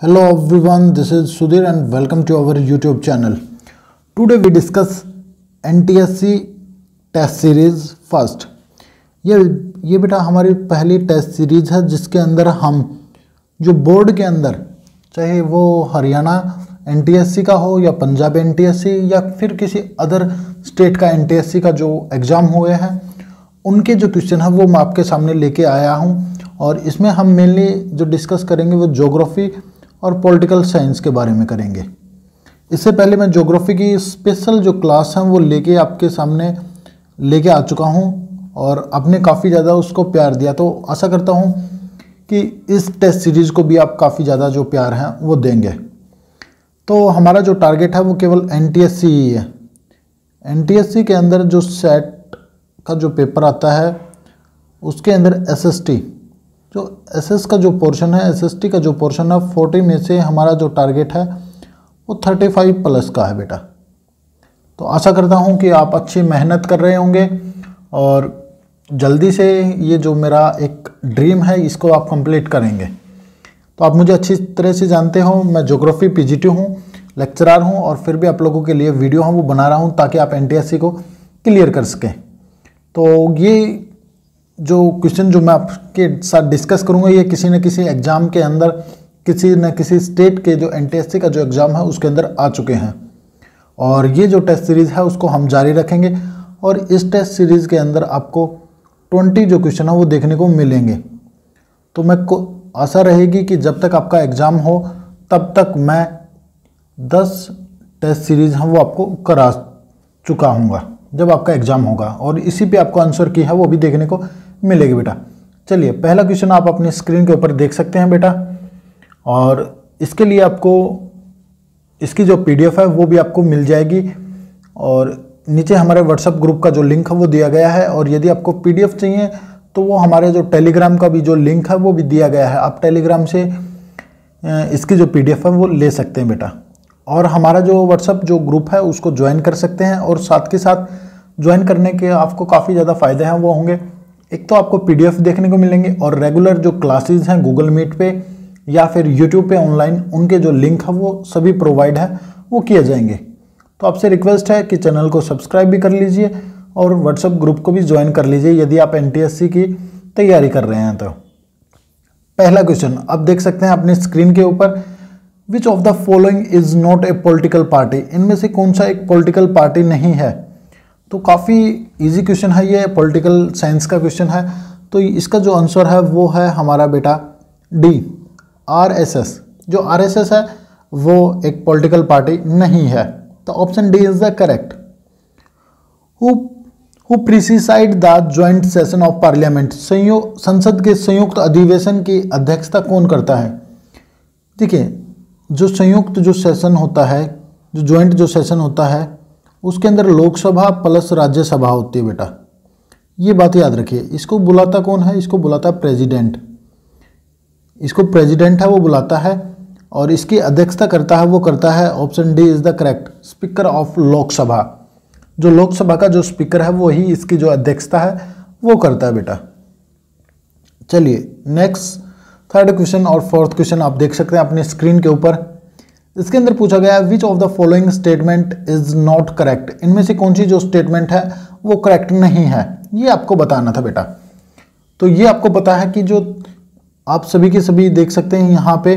Hello everyone, this is Sudhir and welcome to our YouTube channel. Today we discuss NTSC test series first. ये बेटा हमारी पहली test series है जिसके अंदर हम जो बोर्ड के अंदर चाहे वो हरियाणा NTSC का हो या पंजाब NTSC या फिर किसी अदर स्टेट का NTSC का जो एग्ज़ाम हुए हैं उनके जो क्वेश्चन है वो मैं आपके सामने लेके आया हूँ। और इसमें हम मेनली जो डिस्कस करेंगे वो ज्योग्राफी और पॉलिटिकल साइंस के बारे में करेंगे। इससे पहले मैं ज्योग्राफी की स्पेशल जो क्लास है वो लेके आपके सामने लेके आ चुका हूँ और आपने काफ़ी ज़्यादा उसको प्यार दिया, तो आशा करता हूँ कि इस टेस्ट सीरीज़ को भी आप काफ़ी ज़्यादा जो प्यार है वो देंगे। तो हमारा जो टारगेट है वो केवल NTSC ही है। NTSC के अंदर जो सेट का जो पेपर आता है उसके अंदर SST जो SS का जो पोर्शन है, SST का जो पोर्शन है 40 में से हमारा जो टारगेट है वो 35 प्लस का है बेटा। तो आशा करता हूँ कि आप अच्छी मेहनत कर रहे होंगे और जल्दी से ये जो मेरा एक ड्रीम है इसको आप कंप्लीट करेंगे। तो आप मुझे अच्छी तरह से जानते हो, मैं ज्योग्राफी PGT हूँ, लेक्चरर हूँ और फिर भी आप लोगों के लिए वीडियो हम वो बना रहा हूँ ताकि आप NTSC को क्लियर कर सकें। तो ये जो क्वेश्चन जो मैं आपके साथ डिस्कस करूँगा ये किसी न किसी एग्ज़ाम के अंदर किसी न किसी स्टेट के जो NTSC का जो एग्ज़ाम है उसके अंदर आ चुके हैं। और ये जो टेस्ट सीरीज़ है उसको हम जारी रखेंगे और इस टेस्ट सीरीज़ के अंदर आपको 20 जो क्वेश्चन है वो देखने को मिलेंगे। तो मैं को आशा रहेगी कि जब तक आपका एग्ज़ाम हो तब तक मैं 10 टेस्ट सीरीज़ हैं वो आपको करा चुका हूँगा जब आपका एग्ज़ाम होगा, और इसी पे आपको आंसर की है वो भी देखने को मिलेगी बेटा। चलिए पहला क्वेश्चन आप अपनी स्क्रीन के ऊपर देख सकते हैं बेटा, और इसके लिए आपको इसकी जो PDF है वो भी आपको मिल जाएगी और नीचे हमारे व्हाट्सएप ग्रुप का जो लिंक है वो दिया गया है। और यदि आपको PDF चाहिए तो वो हमारे जो टेलीग्राम का भी जो लिंक है वो भी दिया गया है, आप टेलीग्राम से इसकी जो PDF है वो ले सकते हैं बेटा। और हमारा जो व्हाट्सएप जो ग्रुप है उसको ज्वाइन कर सकते हैं और साथ के साथ ज्वाइन करने के आपको काफ़ी ज़्यादा फ़ायदे हैं वो होंगे। एक तो आपको PDF देखने को मिलेंगे और रेगुलर जो क्लासेस हैं गूगल मीट पे या फिर यूट्यूब पे ऑनलाइन उनके जो लिंक है वो सभी प्रोवाइड है वो किए जाएंगे। तो आपसे रिक्वेस्ट है कि चैनल को सब्सक्राइब भी कर लीजिए और व्हाट्सएप ग्रुप को भी ज्वाइन कर लीजिए यदि आप NTSC की तैयारी कर रहे हैं। तो पहला क्वेश्चन आप देख सकते हैं अपनी स्क्रीन के ऊपर, which of the following is not A political party, इनमें से कौन सा एक पॉलिटिकल पार्टी नहीं है। तो काफ़ी इजी क्वेश्चन है, ये पॉलिटिकल साइंस का क्वेश्चन है। तो इसका जो आंसर है वो है हमारा बेटा D RSS। जो RSS है वो एक पॉलिटिकल पार्टी नहीं है, तो option D is the correct. Who preside the joint session of parliament, संसद के संयुक्त अधिवेशन की अध्यक्षता कौन करता है। देखिए जो संयुक्त जो सेशन होता है, जो ज्वाइंट जो सेशन होता है उसके अंदर लोकसभा प्लस राज्यसभा होती है बेटा, ये बात याद रखिए। इसको बुलाता कौन है, इसको बुलाता है प्रेसिडेंट। इसको प्रेसिडेंट है वो बुलाता है और इसकी अध्यक्षता करता है वो करता है option D is the correct, speaker of Lok Sabha. जो लोकसभा का जो स्पीकर है वो ही इसकी जो अध्यक्षता है वो करता है बेटा। चलिए नेक्स्ट थर्ड क्वेश्चन और फोर्थ क्वेश्चन आप देख सकते हैं अपनी स्क्रीन के ऊपर। इसके अंदर पूछा गया है which of the following statement is not correct, इनमें से कौन सी जो स्टेटमेंट है वो करेक्ट नहीं है, ये आपको बताना था बेटा। तो ये आपको पता है कि जो आप सभी के सभी देख सकते हैं यहाँ पे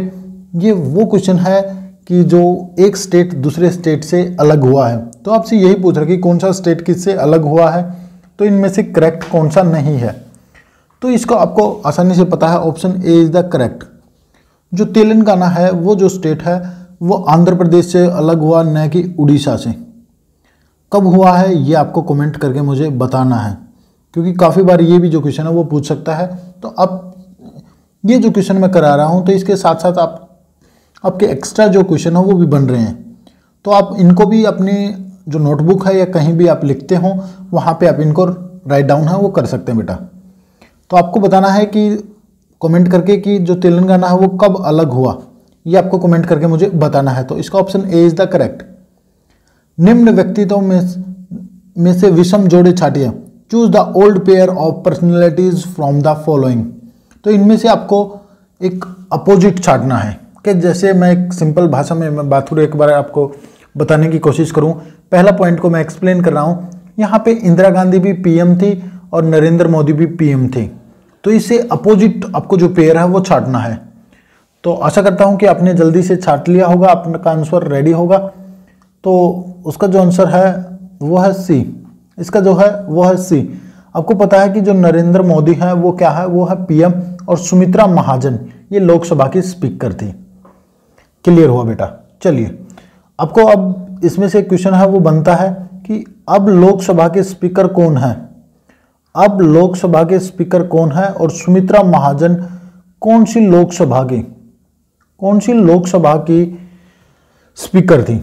ये वो क्वेश्चन है कि जो एक स्टेट दूसरे स्टेट से अलग हुआ है। तो आपसे यही पूछ रहा है कि कौन सा स्टेट किससे अलग हुआ है, तो इनमें से करेक्ट कौन सा नहीं है। तो इसको आपको आसानी से पता है, option A is the correct. जो तेलंगाना है वो जो स्टेट है वो आंध्र प्रदेश से अलग हुआ, न कि उड़ीसा से। कब हुआ है ये आपको कमेंट करके मुझे बताना है, क्योंकि काफ़ी बार ये भी जो क्वेश्चन है वो पूछ सकता है। तो अब ये जो क्वेश्चन मैं करा रहा हूँ तो इसके साथ साथ आपके एक्स्ट्रा जो क्वेश्चन है वो भी बन रहे हैं, तो आप इनको भी अपनी जो नोटबुक है या कहीं भी आप लिखते हो वहाँ पे आप इनको राइट डाउन है वो कर सकते हैं बेटा। तो आपको बताना है कि कमेंट करके कि जो तेलंगाना है वो कब अलग हुआ, ये आपको कमेंट करके मुझे बताना है। तो इसका option A is the correct. निम्न व्यक्तित्वों में से विषम जोड़े छाटिए, choose the old pair of personalities from the following. तो इनमें से आपको एक अपोजिट छाटना है। के जैसे मैं एक सिंपल भाषा में मैं बात एक बार आपको बताने की कोशिश करूं। पहला पॉइंट को मैं एक्सप्लेन कर रहा हूं। यहाँ पे इंदिरा गांधी भी पीएम थी और नरेंद्र मोदी भी पीएम थे, तो इससे अपोजिट आपको जो पेयर है वो छांटना है। तो आशा करता हूं कि आपने जल्दी से छांट लिया होगा, आपका आंसर रेडी होगा। तो उसका जो आंसर है वो है सी, इसका जो है वो है सी। आपको पता है कि जो नरेंद्र मोदी है वो क्या है, वो है पीएम, और सुमित्रा महाजन ये लोकसभा की स्पीकर थी। क्लियर हुआ बेटा? चलिए, आपको अब इसमें से क्वेश्चन है वो बनता है कि अब लोकसभा के स्पीकर कौन है। अब लोकसभा के स्पीकर कौन है और सुमित्रा महाजन कौन सी लोकसभा की स्पीकर थी,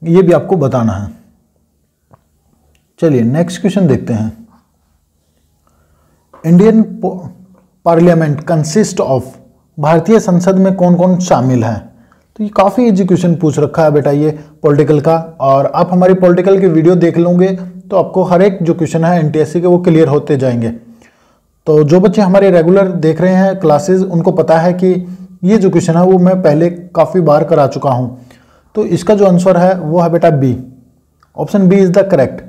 ये भी आपको बताना है। चलिए नेक्स्ट क्वेश्चन देखते हैं। इंडियन पार्लियामेंट कंसिस्ट ऑफ, भारतीय संसद में कौन कौन शामिल है। तो ये काफ़ी इजी क्वेश्चन पूछ रखा है बेटा ये पॉलिटिकल का, और आप हमारी पॉलिटिकल की वीडियो देख लोगे तो आपको हर एक जो क्वेश्चन है एनटीएससी के वो क्लियर होते जाएंगे। तो जो बच्चे हमारे रेगुलर देख रहे हैं क्लासेस, उनको पता है कि ये जो क्वेश्चन है वो मैं पहले काफ़ी बार करा चुका हूँ। तो इसका जो आंसर है वो है बेटा B, option B is the correct.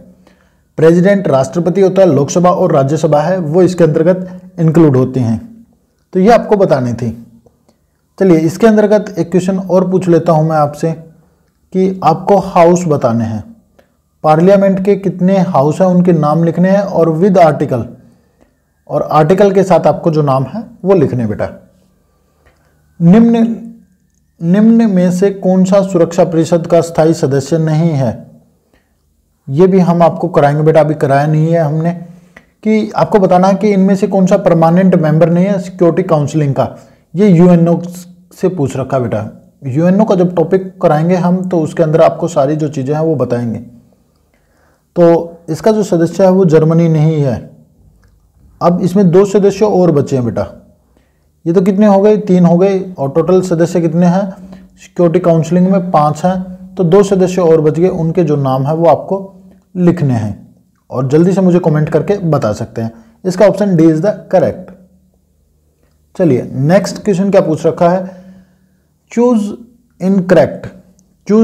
President राष्ट्रपति होता है, लोकसभा और राज्यसभा है वो इसके अंतर्गत इंक्लूड होती हैं। तो ये आपको बतानी थी। चलिए इसके अंतर्गत एक क्वेश्चन और पूछ लेता हूं मैं आपसे कि आपको हाउस बताने हैं। पार्लियामेंट के कितने हाउस हैं उनके नाम लिखने हैं और विद आर्टिकल, और आर्टिकल के साथ आपको जो नाम है वो लिखने बेटा। निम्न में से कौन सा सुरक्षा परिषद का स्थायी सदस्य नहीं है। ये भी हम आपको कराएंगे बेटा, अभी कराया नहीं है हमने, कि आपको बताना है कि इनमें से कौन सा परमानेंट मेंबर नहीं है सिक्योरिटी काउंसिलिंग का। ये यूएनओ से पूछ रखा बेटा। यूएनओ का जब टॉपिक कराएंगे हम तो उसके अंदर आपको सारी जो चीज़ें हैं वो बताएंगे। तो इसका जो सदस्य है वो जर्मनी नहीं है। अब इसमें 2 सदस्य और बचे हैं बेटा। ये तो कितने हो गए, 3 हो गए, और टोटल सदस्य कितने हैं सिक्योरिटी काउंसिलिंग में 5 हैं। तो 2 सदस्य और बच गए, उनके जो नाम है वो आपको लिखने हैं, और जल्दी से मुझे कमेंट करके बता सकते हैं। इसका option D is the correct. चलिए नेक्स्ट क्वेश्चन क्या पूछ रखा है, चूज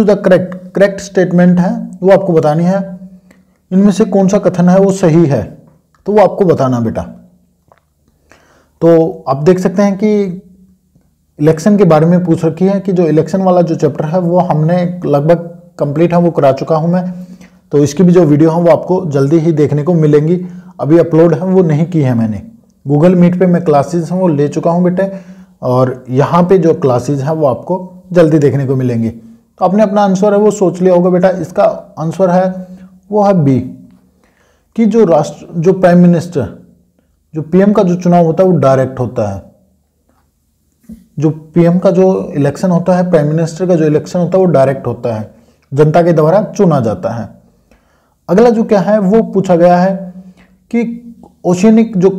द करेक्ट स्टेटमेंट है वो आपको बतानी है। इनमें से कौन सा कथन है वो सही है, तो वो आपको बताना बेटा। तो आप देख सकते हैं कि इलेक्शन के बारे में पूछ रखी है, कि जो इलेक्शन वाला जो चैप्टर है वो हमने लगभग कंप्लीट है वो करा चुका हूं मैं। तो इसकी भी जो वीडियो है वो आपको जल्दी ही देखने को मिलेंगी। अभी अपलोड है वो नहीं की है मैंने, गूगल मीट पे मैं क्लासेस हैं वो ले चुका हूं बेटे, और यहाँ पे जो क्लासेस हैं वो आपको जल्दी देखने को मिलेंगी। तो आपने अपना आंसर है वो सोच लिया होगा बेटा। इसका आंसर है वो है बी, कि जो प्राइम मिनिस्टर, जो पीएम का जो चुनाव होता है वो डायरेक्ट होता है। जो पीएम का जो इलेक्शन होता है, प्राइम मिनिस्टर का जो इलेक्शन होता है वो डायरेक्ट होता है, जनता के द्वारा चुना जाता है। अगला जो क्या है वो पूछा गया है कि ओशियनिक जो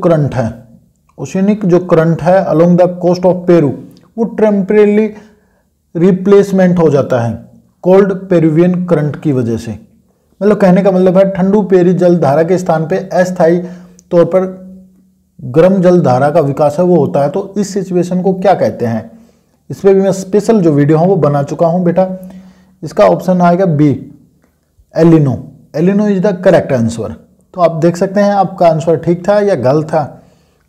करंट है along the coast of Peru वो टेम्परेली रिप्लेसमेंट हो जाता है कोल्ड पेरुवियन करंट की वजह से। मतलब कहने का मतलब है ठंडू पेरी जल धारा के स्थान पे अस्थायी तौर पर गर्म जल धारा का विकास है वो होता है। तो इस सिचुएशन को क्या कहते हैं, इस पर भी मैं स्पेशल जो वीडियो है वो बना चुका हूं बेटा। इसका ऑप्शन आएगा B, El Nino. El Nino is the correct answer. तो आप देख सकते हैं आपका आंसर ठीक था या गलत था।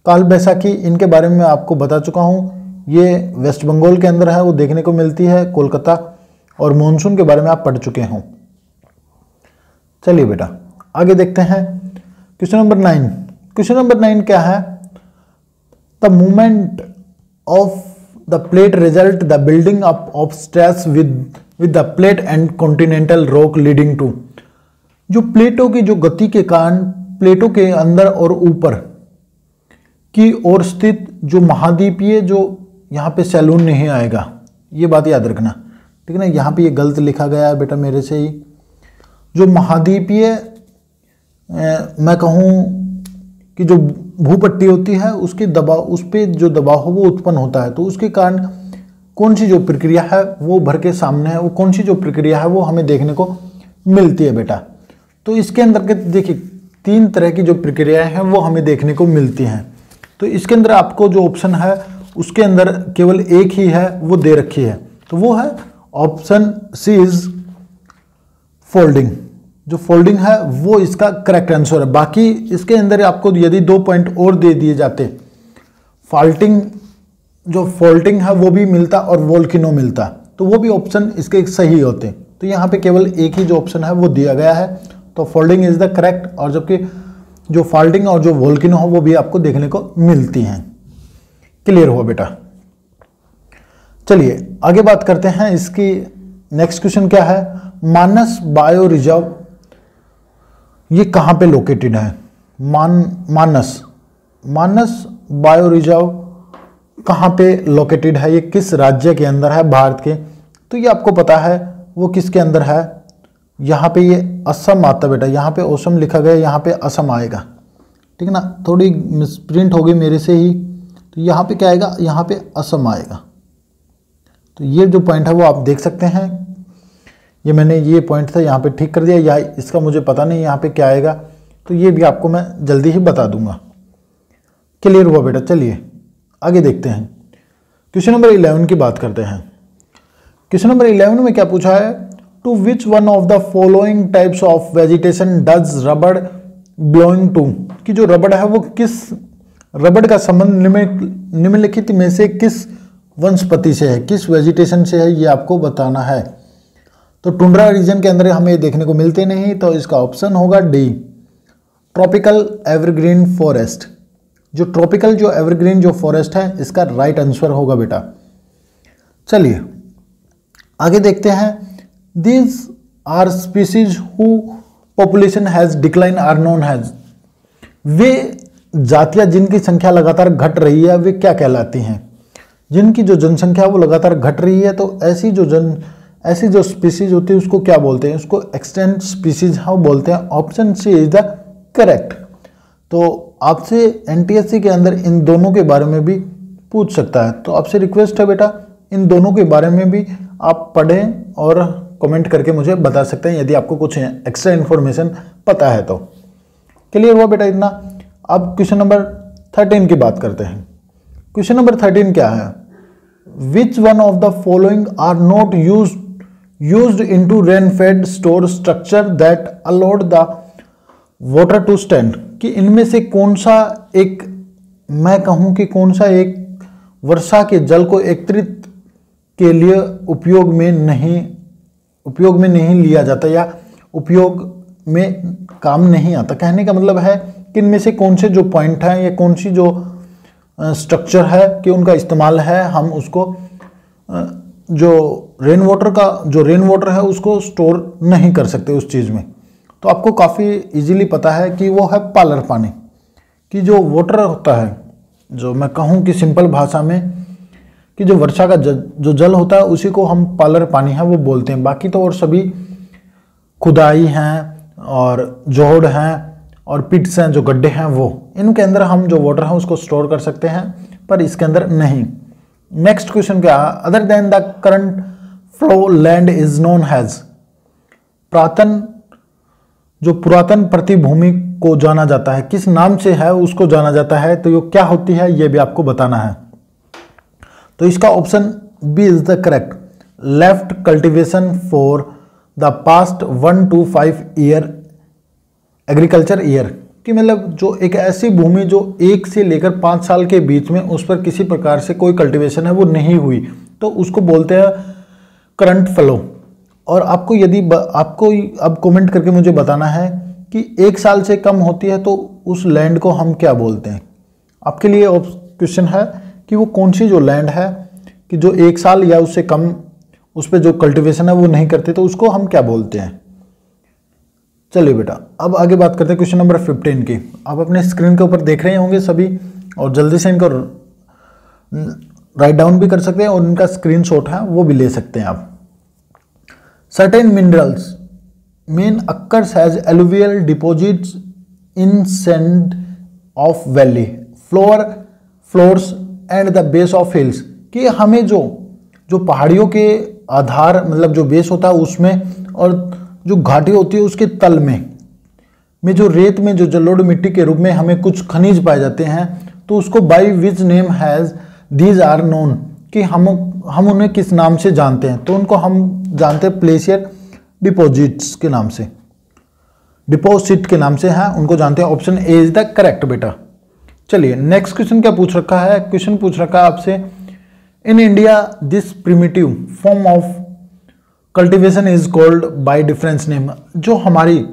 काल बैसाखी इनके बारे में मैं आपको बता चुका हूँ, ये वेस्ट बंगाल के अंदर है वो देखने को मिलती है, कोलकाता। और मॉनसून के बारे में आप पढ़ चुके हों। चलिए बेटा आगे देखते हैं क्वेश्चन नंबर 9। क्वेश्चन नंबर 9 क्या है, the movement of the plate result the building up of stress with the plate and continental rock leading to. जो प्लेटों की जो गति के कारण प्लेटों के अंदर और ऊपर की ओर स्थित जो महाद्वीपीय, जो यहाँ पे सैलून नहीं आएगा, ये बात याद रखना, ठीक है ना। यहाँ पे ये गलत लिखा गया है बेटा मेरे से ही। जो महाद्वीपीय मैं कहूँ कि जो भूपट्टी होती है उसके दबाव, उस पर जो दबाव हो वो उत्पन्न होता है, तो उसके कारण कौन सी जो प्रक्रिया है वो भर के सामने है, वो कौन सी जो प्रक्रिया है वो हमें देखने को मिलती है बेटा। तो इसके अंदर देखिए 3 तरह की जो प्रक्रियाएं हैं वो हमें देखने को मिलती हैं। तो इसके अंदर आपको जो ऑप्शन है उसके अंदर केवल एक ही है, वो दे रखी है, तो वो है ऑप्शन सी इज फोल्डिंग। जो फोल्डिंग है वो इसका करेक्ट आंसर है। बाकी इसके अंदर आपको यदि 2 पॉइंट और दे दिए जाते, फाल्टिंग जो फोल्डिंग है वो भी मिलता और वोल्केनो मिलता, तो वो भी ऑप्शन इसके सही होते। तो यहाँ पे केवल एक ही जो ऑप्शन है वो दिया गया है, तो फोल्डिंग इज द करेक्ट, और जबकि जो फाल्टिंग और जो वोल्केनो हो वो भी आपको देखने को मिलती हैं। क्लियर हुआ बेटा? चलिए आगे बात करते हैं। इसकी नेक्स्ट क्वेश्चन क्या है, मानस बायो रिजर्व ये कहाँ पे लोकेटेड है? मानस बायो रिजर्व कहाँ पे लोकेटेड है? ये किस राज्य के अंदर है भारत के? तो ये आपको पता है वो किसके अंदर है। यहाँ पे ये असम आता बेटा, यहाँ पे असम लिखा गया, यहाँ पे असम आएगा, ठीक है ना। थोड़ी मिसप्रिंट होगी मेरे से ही, तो यहाँ पे क्या आएगा, यहाँ पे असम आएगा। तो ये जो पॉइंट है वो आप देख सकते हैं, ये मैंने ये पॉइंट था यहाँ पे ठीक कर दिया, या इसका मुझे पता नहीं यहाँ पे क्या आएगा, तो ये भी आपको मैं जल्दी ही बता दूंगा। क्लियर हुआ बेटा? चलिए आगे देखते हैं। क्वेश्चन नंबर 11 की बात करते हैं। क्वेश्चन नंबर 11 में क्या पूछा है, to which one of the following types of vegetation does rubber belong to? कि जो रबड़ है वो किस, रबड़ का संबंध निम्नलिखित में से किस वनस्पति से है, किस वेजिटेशन से है, ये आपको बताना है। तो टुंड्रा रीजन के अंदर हमें देखने को मिलते नहीं, तो इसका ऑप्शन होगा डी, ट्रॉपिकल एवरग्रीन फॉरेस्ट। जो ट्रॉपिकल जो एवरग्रीन जो फॉरेस्ट है, इसका राइट आंसर होगा बेटा। चलिए आगे देखते हैं। These are species who population has decline are known has, वे जातियां जिनकी संख्या लगातार घट रही है वे क्या कहलाती हैं? जिनकी जो जनसंख्या वो लगातार घट रही है, तो ऐसी जो स्पीसीज होती है उसको क्या बोलते हैं? उसको एक्सटेंट स्पीसीज हाँ बोलते हैं। Option C is the correct. तो आपसे एनटीएससी के अंदर इन दोनों के बारे में भी पूछ सकता है, तो आपसे रिक्वेस्ट है बेटा इन दोनों के बारे में भी आप पढ़ें और कमेंट करके मुझे बता सकते हैं यदि आपको कुछ एक्स्ट्रा इन्फॉर्मेशन पता है तो। क्लियर हुआ बेटा इतना? अब क्वेश्चन नंबर 13 की बात करते हैं। क्वेश्चन नंबर 13 क्या है, which one of the following are not used into rain fed store structure that allowed the water to stand? कि इनमें से कौन सा एक, मैं कहूं कि कौन सा एक वर्षा के जल को एकत्रित के लिए उपयोग में नहीं लिया जाता, या उपयोग में काम नहीं आता। कहने का मतलब है कि इनमें से कौन से जो पॉइंट हैं या कौन सी जो स्ट्रक्चर है कि उनका इस्तेमाल है, हम उसको जो रेन वाटर है उसको स्टोर नहीं कर सकते उस चीज़ में। तो आपको काफ़ी इजीली पता है कि वो है पालर पानी। कि जो वाटर होता है, जो मैं कहूँ कि सिंपल भाषा में कि जो वर्षा का जो जल होता है उसी को हम पालर पानी है वो बोलते हैं। बाकी तो और सभी खुदाई हैं और जोड़ हैं और पिट्स हैं, जो गड्ढे हैं, वो इनके अंदर हम जो वाटर है उसको स्टोर कर सकते हैं, पर इसके अंदर नहीं। नेक्स्ट क्वेश्चन क्या है, other than the current flow land is known has? पुरातन प्रतिभूमि को जाना जाता है, किस नाम से है उसको जाना जाता है, तो ये क्या होती है ये भी आपको बताना है। तो इसका option B is the correct, left cultivation for the past 1 to 5 year agriculture year. कि मतलब जो एक ऐसी भूमि जो 1 से लेकर 5 साल के बीच में उस पर किसी प्रकार से कोई कल्टीवेशन है वो नहीं हुई, तो उसको बोलते हैं करंट फ्लो। और आपको यदि आपको अब कमेंट करके मुझे बताना है कि 1 साल से कम होती है तो उस लैंड को हम क्या बोलते हैं। आपके लिए क्वेश्चन है कि वो कौन सी जो लैंड है कि जो 1 साल या उससे कम उस पर जो कल्टीवेशन है वो नहीं करते, तो उसको हम क्या बोलते हैं। चलिए बेटा अब आगे बात करते हैं क्वेश्चन नंबर 15 की। आप अपने स्क्रीन के ऊपर देख रहे होंगे सभी, और जल्दी से इनको राइट डाउन भी कर सकते हैं और इनका स्क्रीनशॉट है वो भी ले सकते हैं आप। Certain minerals main occurs as alluvial deposits in sand of valley, floors and the base of hills। कि हमें जो पहाड़ियों के आधार मतलब जो बेस होता है उसमें और जो घाटी होती है उसके तल में जो रेत में जो जलोढ़ मिट्टी के रूप में हमें कुछ खनिज पाए जाते हैं, तो उसको by which name has these are known, कि हम उन्हें किस नाम से जानते हैं, तो उनको हम जानते हैं प्लेशियर डिपॉजिट्स के नाम से, डिपॉजिट के नाम से हैं, उनको जानते हैं। Option A is the correct बेटा। चलिए नेक्स्ट क्वेश्चन क्या पूछ रखा है, क्वेश्चन पूछ रखा है आपसे, in India this primitive form of cultivation is called by difference name. जो हमारी,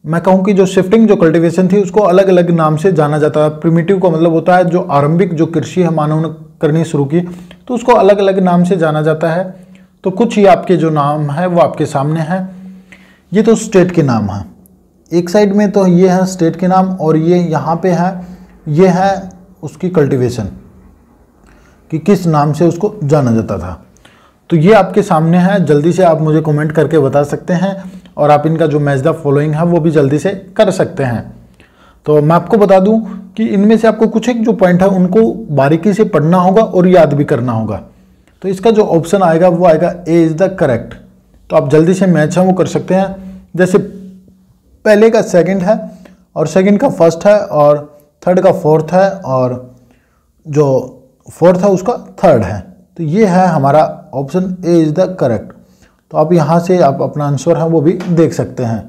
मैं कहूँ कि जो शिफ्टिंग जो कल्टीवेशन थी उसको अलग अलग नाम से जाना जाता है। प्रिमिटिव का मतलब होता है जो आरंभिक जो कृषि है मानव ने करनी शुरू की, तो उसको अलग अलग नाम से जाना जाता है। तो कुछ ही आपके जो नाम है वो आपके सामने है। ये तो स्टेट के नाम है, एक साइड में तो ये है स्टेट के नाम, और ये यहाँ पे है, ये है उसकी कल्टीवेशन कि किस नाम से उसको जाना जाता था। तो ये आपके सामने है, जल्दी से आप मुझे कमेंट करके बता सकते हैं, और आप इनका जो मैच द फॉलोइंग है वो भी जल्दी से कर सकते हैं। तो मैं आपको बता दूं कि इनमें से आपको कुछ एक जो पॉइंट है उनको बारीकी से पढ़ना होगा और याद भी करना होगा। तो इसका जो ऑप्शन आएगा वो आएगा ए इज द करेक्ट। तो आप जल्दी से मैच है वो कर सकते हैं। जैसे पहले का सेकंड है, और सेकंड का फर्स्ट है, और थर्ड का फोर्थ है, और जो फोर्थ है उसका थर्ड है। तो ये है हमारा option A is the correct. तो आप यहाँ से आप अपना आंसर है वो भी देख सकते हैं।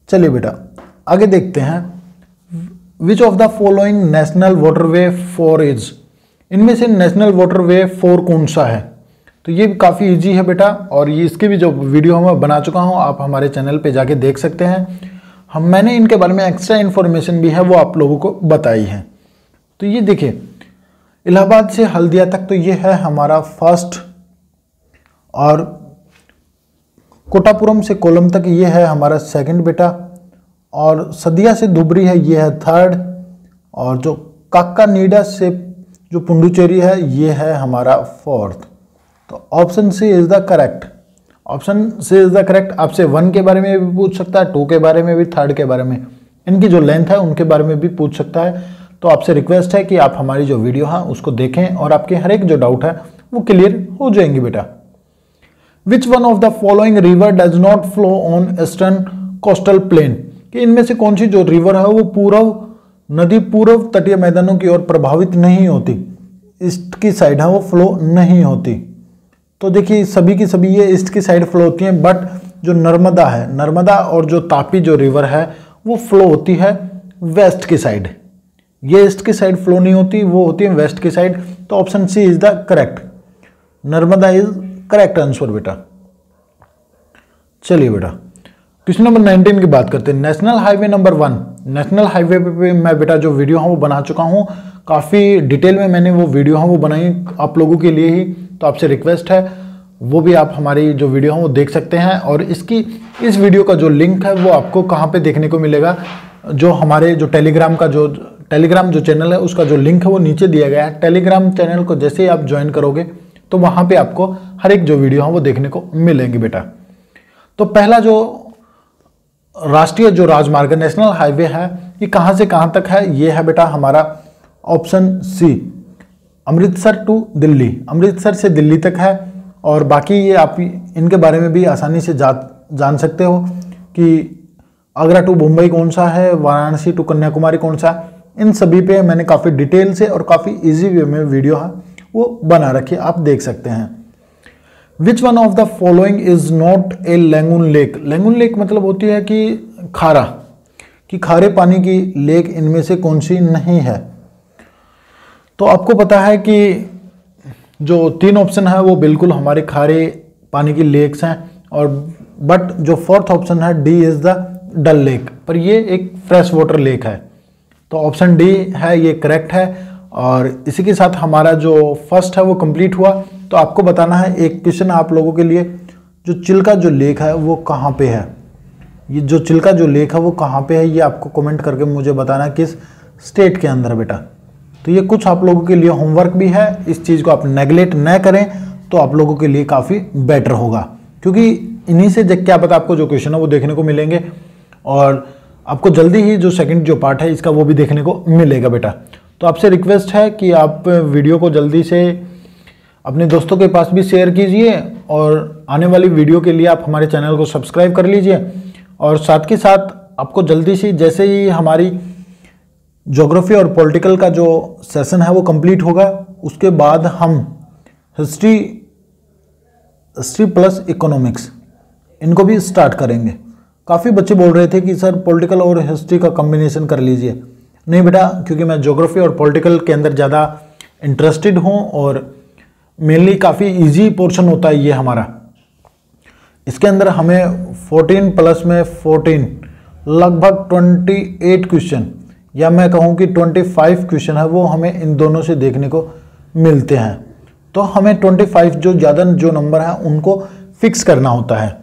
चलिए बेटा आगे देखते हैं, which of the following national waterway 4 is, इनमें से नेशनल वाटरवे 4 कौन सा है। तो ये काफ़ी इजी है बेटा, और ये इसकी भी जो वीडियो मैं बना चुका हूँ आप हमारे चैनल पे जाके देख सकते हैं। मैंने इनके बारे में एक्स्ट्रा इन्फॉर्मेशन भी है वो आप लोगों को बताई है। तो ये देखिए, इलाहाबाद से हल्दिया तक तो ये है हमारा फर्स्ट, और कोटापुरम से कोलम तक ये है हमारा सेकंड बेटा, और सदिया से धुबरी है ये है थर्ड, और जो काकानीडा से जो पुंडुचेरी है ये है हमारा फोर्थ। तो option C is the correct, option C is the correct. आपसे 1 के बारे में भी पूछ सकता है, 2 के बारे में भी, 3 के बारे में, इनकी जो लेंथ है उनके बारे में भी पूछ सकता है। तो आपसे रिक्वेस्ट है कि आप हमारी जो वीडियो है उसको देखें, और आपके हर एक जो डाउट है वो क्लियर हो जाएंगे बेटा। विच one of the following river does not flow on eastern coastal plain, कि इनमें से कौन सी जो रिवर है वो पूर्व नदी पूर्व तटीय मैदानों की ओर प्रभावित नहीं होती, ईस्ट की साइड है वो फ्लो नहीं होती। तो देखिए सभी की सभी ये ईस्ट की साइड फ्लो होती हैं, बट जो नर्मदा है, नर्मदा और जो तापी जो रिवर है वो फ्लो होती है वेस्ट की साइड। ये ईस्ट की साइड फ्लो नहीं होती, वो होती है वेस्ट की साइड। तो option C is the correct, Narmada is correct answer बेटा। चलिए बेटा क्वेश्चन नंबर 19 की बात करते हैं। National highway number 1, national highway पे मैं बेटा जो वीडियो है वो बना चुका हूँ, काफ़ी डिटेल में मैंने वो वीडियो है वो बनाई आप लोगों के लिए ही। तो आपसे रिक्वेस्ट है वो भी आप हमारी जो वीडियो है वो देख सकते हैं, और इस वीडियो का जो लिंक है वो आपको कहाँ पे देखने को मिलेगा, जो हमारे जो टेलीग्राम जो चैनल है उसका जो लिंक है वो नीचे दिया गया है। टेलीग्राम चैनल को जैसे ही आप ज्वाइन करोगे तो वहाँ पे आपको हर एक जो वीडियो है वो देखने को मिलेंगी बेटा। तो पहला जो राष्ट्रीय जो राजमार्ग नेशनल हाईवे है ये कहाँ से कहाँ तक है, ये है बेटा हमारा option C, Amritsar to Delhi, Amritsar से दिल्ली तक है। और बाकी ये आप इनके बारे में भी आसानी से जान सकते हो कि आगरा टू मुंबई कौन सा है, वाराणसी टू कन्याकुमारी कौन सा है। इन सभी पे मैंने काफ़ी डिटेल से और काफ़ी इजी वे में वीडियो है वो बना रखी है, आप देख सकते हैं। Which one of the following is not a lagoon lake, lagoon lake मतलब होती है कि खारा, कि खारे पानी की लेक इनमें से कौन सी नहीं है। तो आपको पता है कि जो 3 ऑप्शन है वो बिल्कुल हमारे खारे पानी की लेक्स हैं, और बट जो 4th ऑप्शन है D is the Dal lake, पर ये एक फ्रेश वाटर लेक है। तो ऑप्शन डी है ये करेक्ट है। और इसी के साथ हमारा जो फर्स्ट है वो कंप्लीट हुआ। तो आपको बताना है, एक क्वेश्चन आप लोगों के लिए, जो चिल्का जो लेक है वो कहाँ पे है, ये जो चिल्का जो लेक है वो कहाँ पे है, ये आपको कमेंट करके मुझे बताना है किस स्टेट के अंदर बेटा। तो ये कुछ आप लोगों के लिए होमवर्क भी है, इस चीज़ को आप नेगलेक्ट न करें तो आप लोगों के लिए काफ़ी बेटर होगा, क्योंकि इन्हीं से क्या पता आपको जो क्वेश्चन है वो देखने को मिलेंगे, और आपको जल्दी ही जो सेकंड जो पार्ट है इसका वो भी देखने को मिलेगा बेटा। तो आपसे रिक्वेस्ट है कि आप वीडियो को जल्दी से अपने दोस्तों के पास भी शेयर कीजिए, और आने वाली वीडियो के लिए आप हमारे चैनल को सब्सक्राइब कर लीजिए। और साथ के साथ आपको जल्दी से जैसे ही हमारी ज्योग्राफी और पॉलिटिकल का जो सेशन है वो कंप्लीट होगा। उसके बाद हम हिस्ट्री प्लस इकोनॉमिक्स इनको भी स्टार्ट करेंगे। काफ़ी बच्चे बोल रहे थे कि सर पॉलिटिकल और हिस्ट्री का कॉम्बिनेशन कर लीजिए। नहीं बेटा, क्योंकि मैं ज्योग्राफी और पॉलिटिकल के अंदर ज़्यादा इंटरेस्टेड हूँ और मेनली काफ़ी इजी पोर्शन होता है ये हमारा। इसके अंदर हमें 14 प्लस में 14 लगभग 28 क्वेश्चन या मैं कहूँ कि 25 क्वेश्चन है वो हमें इन दोनों से देखने को मिलते हैं। तो हमें 25 जो ज़्यादा जो नंबर हैं उनको फिक्स करना होता है।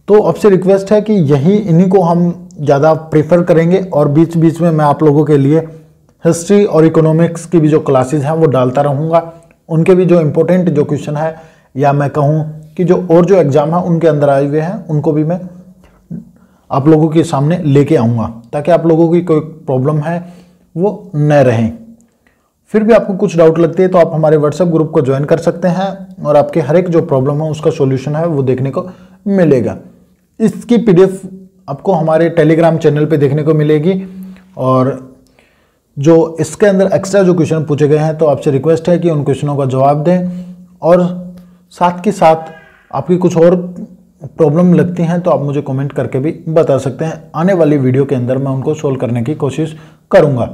तो आपसे रिक्वेस्ट है कि इन्हीं को हम ज़्यादा प्रेफर करेंगे और बीच बीच में मैं आप लोगों के लिए हिस्ट्री और इकोनॉमिक्स की भी जो क्लासेस हैं वो डालता रहूँगा। उनके भी जो इम्पोर्टेंट जो क्वेश्चन है या मैं कहूँ कि जो और जो एग्ज़ाम है उनके अंदर आए हुए हैं उनको भी मैं आप लोगों के सामने लेके आऊँगा, ताकि आप लोगों की कोई प्रॉब्लम है वो न रहें। फिर भी आपको कुछ डाउट लगती है तो आप हमारे व्हाट्सएप ग्रुप को ज्वाइन कर सकते हैं और आपके हर एक जो प्रॉब्लम है उसका सॉल्यूशन है वो देखने को मिलेगा। इसकी पीडीएफ आपको हमारे टेलीग्राम चैनल पे देखने को मिलेगी और जो इसके अंदर एक्स्ट्रा जो क्वेश्चन पूछे गए हैं तो आपसे रिक्वेस्ट है कि उन क्वेश्चनों का जवाब दें और साथ के साथ आपकी कुछ और प्रॉब्लम लगती हैं तो आप मुझे कमेंट करके भी बता सकते हैं। आने वाली वीडियो के अंदर मैं उनको सोल्व करने की कोशिश करूँगा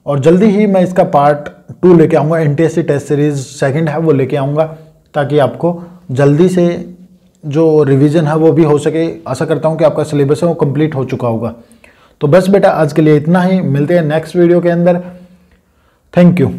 और जल्दी ही मैं इसका पार्ट 2 लेके आऊँगा। एनटीएससी टेस्ट सीरीज़ सेकंड है वो लेके आऊँगा ताकि आपको जल्दी से जो रिवीजन है वो भी हो सके। आशा करता हूँ कि आपका सिलेबस है वो कंप्लीट हो चुका होगा। तो बस बेटा आज के लिए इतना ही, मिलते हैं नेक्स्ट वीडियो के अंदर। Thank you.